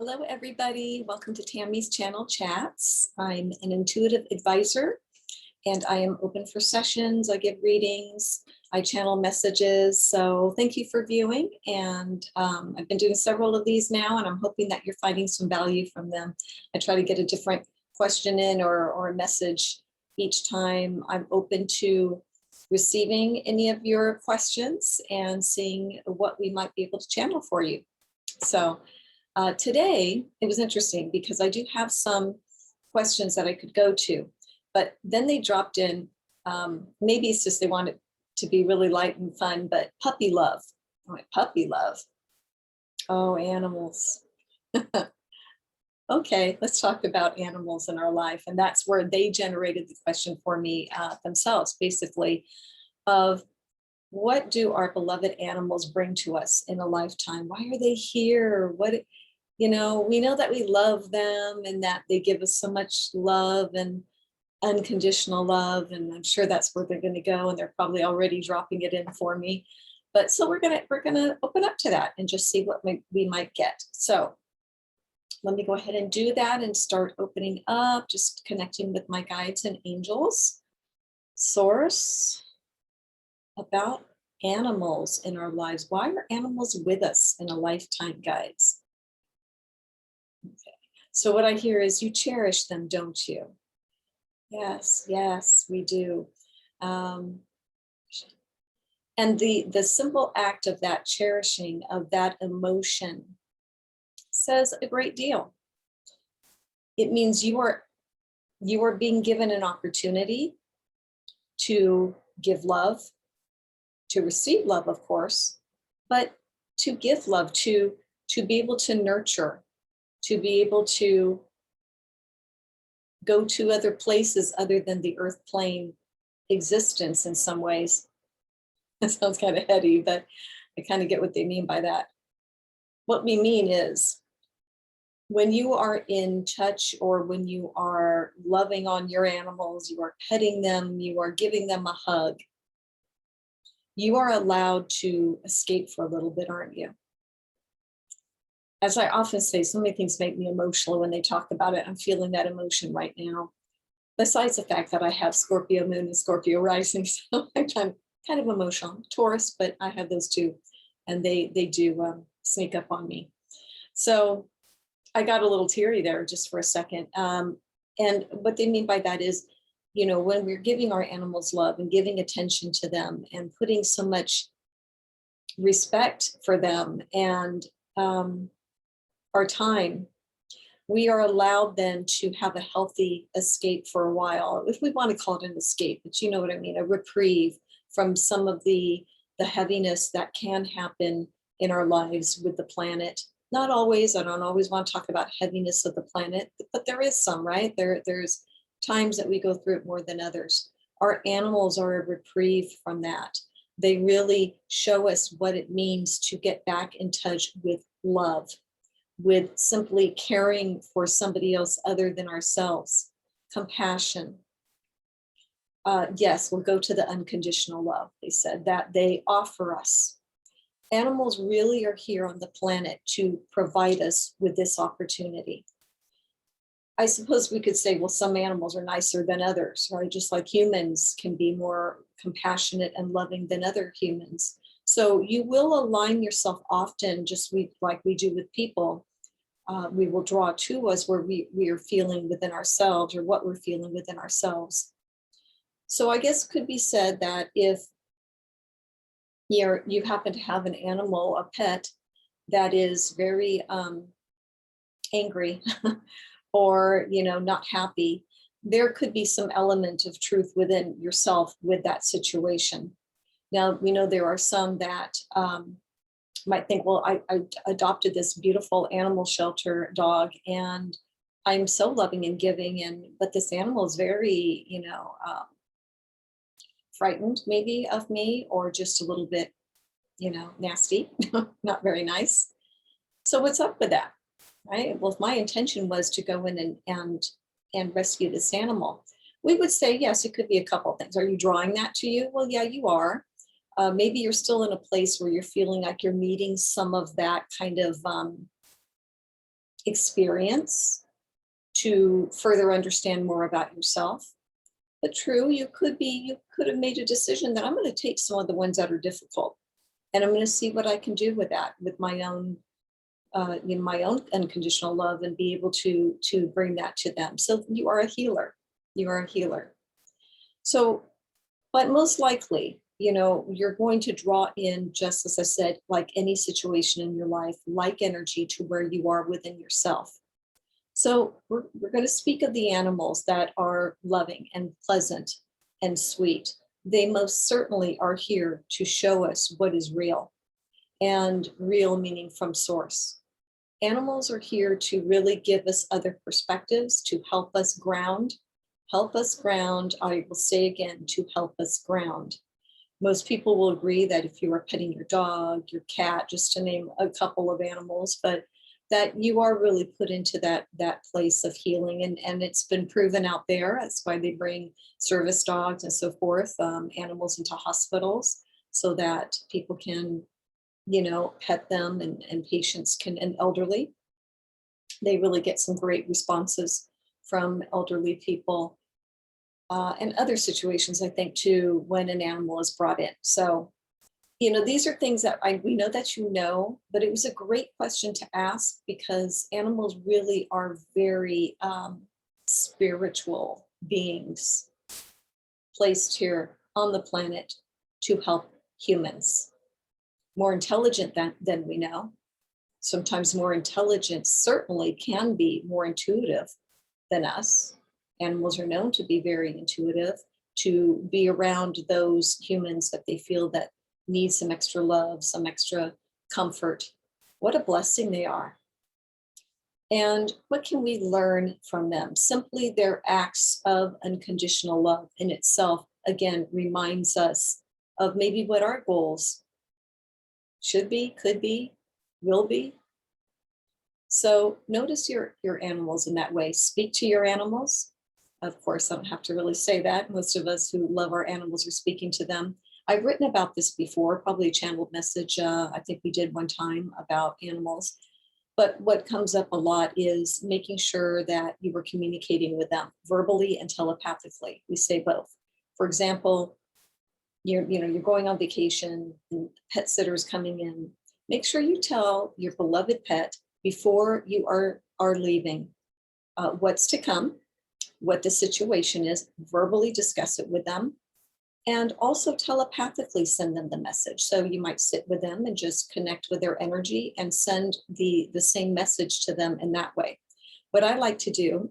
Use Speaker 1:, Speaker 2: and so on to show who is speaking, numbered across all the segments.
Speaker 1: Hello, everybody. Welcome to Tammy's Channel Chats. I'm an intuitive advisor and I am open for sessions. I give readings, I channel messages. So thank you for viewing. And I've been doing several of these now, and I'm hoping that you're finding some value from them. I try to get a different question in or a message each time. I'm open to receiving any of your questions and seeing what we might be able to channel for you. So today, it was interesting because I do have some questions that I could go to, but then they dropped in, maybe it's just they want it to be really light and fun, but puppy love. I'm like, puppy love? Oh, animals. Okay, let's talk about animals in our life. And that's where they generated the question for me themselves, basically, of what do our beloved animals bring to us in a lifetime? Why are they here? We know that we love them and that they give us so much love and unconditional love. And I'm sure that's where they're going to go. And they're probably already dropping it in for me. But so we're gonna open up to that and just see what we might get. So let me go ahead and do that and start opening up, just connecting with my guides and angels. Source, about animals in our lives. Why are animals with us in a lifetime, guides? Okay. So what I hear is you cherish them, don't you? Yes, yes, we do. And the simple act of that cherishing, of that emotion, says a great deal. It means you are being given an opportunity to give love, to receive love, of course, but to give love, to be able to nurture, to be able to go to other places other than the earth plane existence in some ways. That sounds kind of heady, but I kind of get what they mean by that. What we mean is when you are in touch or when you are loving on your animals, you are petting them, you are giving them a hug, you are allowed to escape for a little bit, aren't you? As I often say, so many things make me emotional when they talk about it. I'm feeling that emotion right now. Besides the fact that I have Scorpio moon and Scorpio rising, so I'm kind of emotional. Taurus, but I have those two, and they do sneak up on me. So I got a little teary there just for a second. And what they mean by that is, when we're giving our animals love and giving attention to them and putting so much respect for them and our time, we are allowed then to have a healthy escape for a while, if we want to call it an escape, but you know what I mean, a reprieve from some of the heaviness that can happen in our lives with the planet. Not always, I don't always want to talk about heaviness of the planet, but there is some, right? There's times that we go through it more than others. Our animals are a reprieve from that. They really show us what it means to get back in touch with love, with simply caring for somebody else other than ourselves, compassion. Yes, we'll go to the unconditional love, they said, that they offer us. Animals really are here on the planet to provide us with this opportunity. I suppose we could say, well, some animals are nicer than others, right? Just like humans can be more compassionate and loving than other humans. So you will align yourself often, just like we do with people. We will draw to us where we are feeling within ourselves or what we're feeling within ourselves. So I guess it could be said that if you happen to have an animal, a pet, that is very angry or not happy, there could be some element of truth within yourself with that situation. Now, we know there are some that might think, well, I adopted this beautiful animal shelter dog and I'm so loving and giving, but this animal is very, frightened maybe of me, or just a little bit, nasty, not very nice. So what's up with that, right? Well, if my intention was to go in and rescue this animal, we would say, yes, it could be a couple things. Are you drawing that to you? Well, yeah, you are. Maybe you're still in a place where you're feeling like you're meeting some of that kind of experience to further understand more about yourself. But true, you could have made a decision that I'm going to take some of the ones that are difficult, and I'm going to see what I can do with that, with my own, my own unconditional love, and be able to bring that to them. So you are a healer. You are a healer. So, but most likely, you're going to draw in, just as I said, like any situation in your life, like energy to where you are within yourself. So we're going to speak of the animals that are loving and pleasant and sweet. They most certainly are here to show us what is real, and real meaning from source. Animals are here to really give us other perspectives, to help us ground. Help us ground. I will say again, to help us ground. Most people will agree that if you are petting your dog, your cat, just to name a couple of animals, but that you are really put into that place of healing, and it's been proven out there. That's why they bring service dogs and so forth, animals into hospitals, so that people can, pet them, and patients can, and elderly. They really get some great responses from elderly people, and other situations, I think, too, when an animal is brought in. So, these are things that we know that but it was a great question to ask, because animals really are very spiritual beings placed here on the planet to help humans. More intelligent than we know. Sometimes more intelligent certainly can be more intuitive than us. Animals are known to be very intuitive, to be around those humans that they feel that need some extra love, some extra comfort. What a blessing they are. And what can we learn from them? Simply their acts of unconditional love in itself, again, reminds us of maybe what our goals should be, could be, will be. So notice your animals in that way. Speak to your animals. Of course, I don't have to really say that. Most of us who love our animals are speaking to them. I've written about this before, probably a channeled message. I think we did one time about animals. But what comes up a lot is making sure that you were communicating with them verbally and telepathically. We say both. For example, you're going on vacation and pet sitter's coming in. Make sure you tell your beloved pet before you are leaving what's to come, what the situation is, verbally discuss it with them, and also telepathically send them the message. So you might sit with them and just connect with their energy and send the same message to them in that way. What I like to do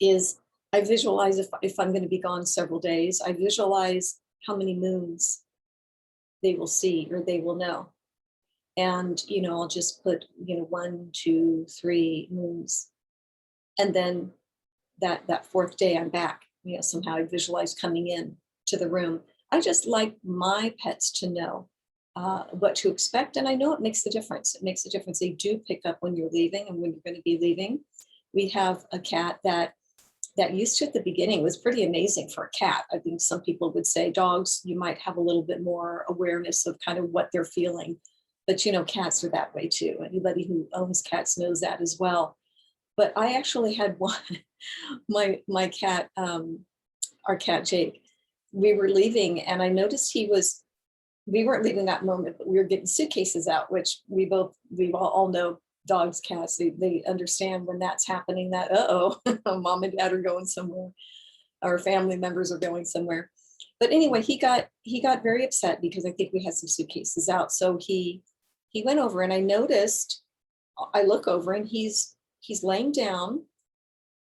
Speaker 1: is I visualize, if I'm going to be gone several days, I visualize how many moons they will see or they will know. And, I'll just put, 1, 2, 3 moons. And then that fourth day I'm back, somehow I visualize coming in to the room. I just like my pets to know what to expect. And I know it makes a difference. It makes a difference. They do pick up when you're leaving and when you're going to be leaving. We have a cat that used to, at the beginning, was pretty amazing for a cat. I think some people would say dogs, you might have a little bit more awareness of kind of what they're feeling. But, cats are that way too. Anybody who owns cats knows that as well. But I actually had one, my cat, our cat Jake, we were leaving and I noticed we weren't leaving that moment, but we were getting suitcases out, which we all know dogs, cats, they understand when that's happening, that, mom and dad are going somewhere, our family members are going somewhere. But anyway, he got very upset because I think we had some suitcases out. So he went over and I noticed, I look over and he's laying down,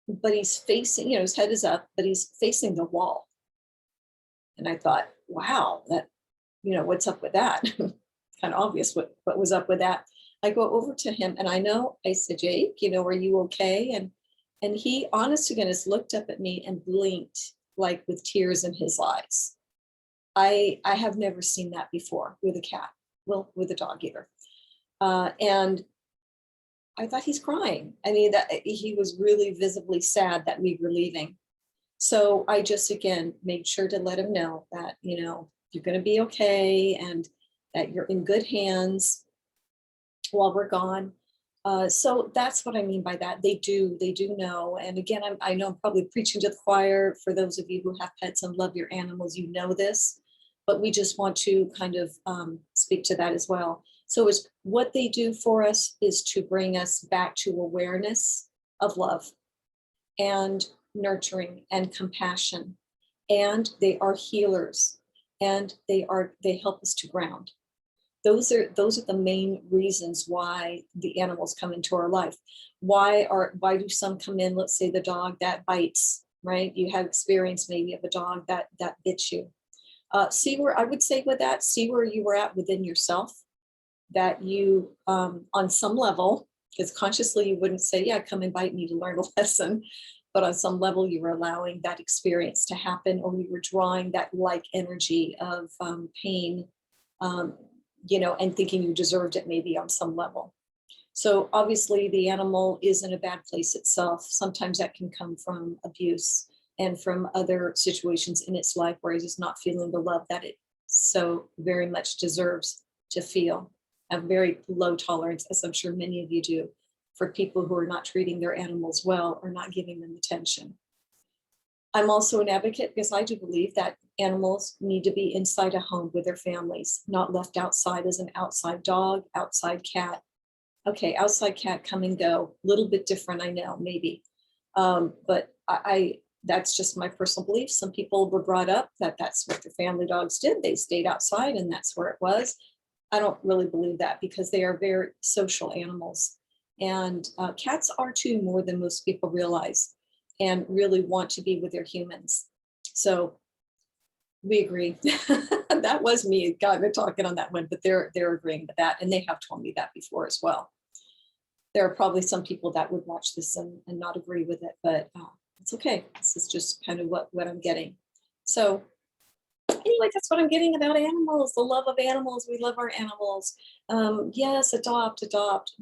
Speaker 1: but he's facing, his head is up, but he's facing the wall. And I thought, wow, that, what's up with that? Kind of obvious what was up with that. I go over to him and I said, Jake, are you okay? And he, honest to goodness, looked up at me and blinked, like with tears in his eyes. I have never seen that before with a cat, well, with a dog either. And I thought he's crying. I mean, that he was really visibly sad that we were leaving. So I just, again, made sure to let him know that, you're going to be okay and that you're in good hands while we're gone. So that's what I mean by that. They do know. And again, I know I'm probably preaching to the choir. For those of you who have pets and love your animals, you know this, but we just want to kind of speak to that as well. So is what they do for us is to bring us back to awareness of love and nurturing and compassion. And they are healers, and they help us to ground. Those are the main reasons why the animals come into our life. Why do some come in? Let's say the dog that bites, right? You have experience maybe of a dog that bit you. See where I would say with that, see where you were at within yourself, that you on some level, because consciously you wouldn't say, yeah, come and bite me to learn a lesson. But on some level, you were allowing that experience to happen, or you were drawing that like energy of pain, um, and thinking you deserved it maybe on some level. So obviously the animal is in a bad place itself. Sometimes that can come from abuse and from other situations in its life where it is not feeling the love that it so very much deserves to feel. A very low tolerance, as I'm sure many of you do, for people who are not treating their animals well or not giving them attention. I'm also an advocate because I do believe that animals need to be inside a home with their families, not left outside as an outside dog, outside cat. Okay, outside cat, come and go. A little bit different, I know, maybe. But I that's just my personal belief. Some people were brought up that that's what their family dogs did. They stayed outside and that's where it was. I don't really believe that because they are very social animals. And cats are too, more than most people realize, and really want to be with their humans. So we agree. That was me kind of talking on that one, but they're agreeing with that, and they have told me that before as well. There are probably some people that would watch this and not agree with it, but it's okay. This is just kind of what I'm getting. So anyway, that's what I'm getting about animals, the love of animals. We love our animals. Yes, adopt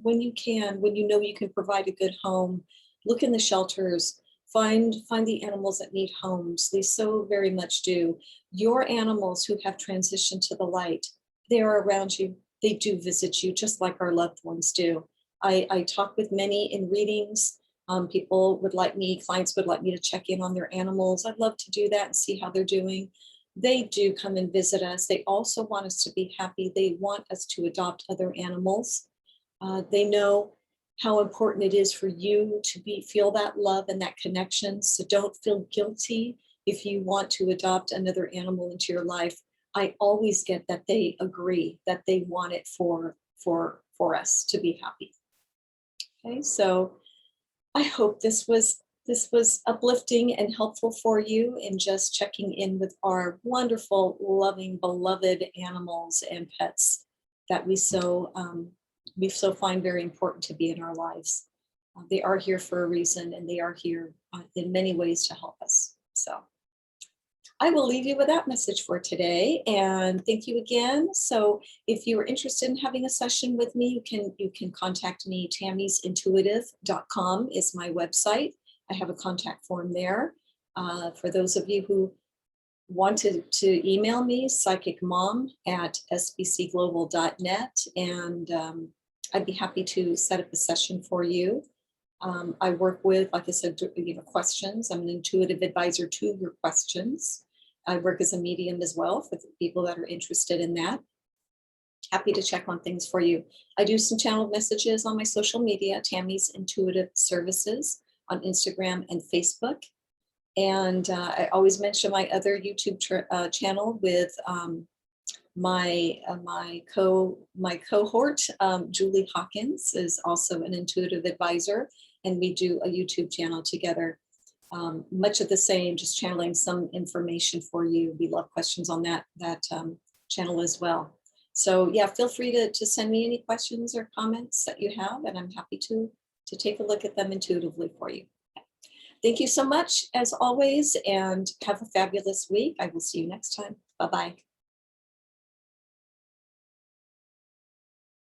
Speaker 1: when you can, when you know you can provide a good home. Look in the shelters, find the animals that need homes. They so very much do. Your animals who have transitioned to the light, they are around you. They do visit you just like our loved ones do. I talk with many in readings. Clients would like me to check in on their animals. I'd love to do that and see how they're doing. They do come and visit us. They also want us to be happy. They want us to adopt other animals. They know how important it is for you to feel that love and that connection. So don't feel guilty if you want to adopt another animal into your life. I always get that they agree, that they want it for us to be happy. Okay, so I hope this was uplifting and helpful for you in just checking in with our wonderful, loving, beloved animals and pets that we so find very important to be in our lives. They are here for a reason, and they are here in many ways to help us. So I will leave you with that message for today, and thank you again. So if you are interested in having a session with me, you can contact me. Tammy'sIntuitive.com is my website. I have a contact form there. For those of you who wanted to email me, psychicmom@sbcglobal.net, and I'd be happy to set up a session for you. I work with, like I said, questions. I'm an intuitive advisor to your questions. I work as a medium as well for the people that are interested in that. Happy to check on things for you. I do some channeled messages on my social media, Tammy's Intuitive Services on Instagram and Facebook. And I always mention my other YouTube channel with my cohort, Julie Hawkins, is also an intuitive advisor, and we do a YouTube channel together. Much of the same, just channeling some information for you. We love questions on that channel as well. So yeah, feel free to send me any questions or comments that you have, and I'm happy to take a look at them intuitively for you. Thank you so much, as always, and have a fabulous week. I will see you next time. Bye-bye.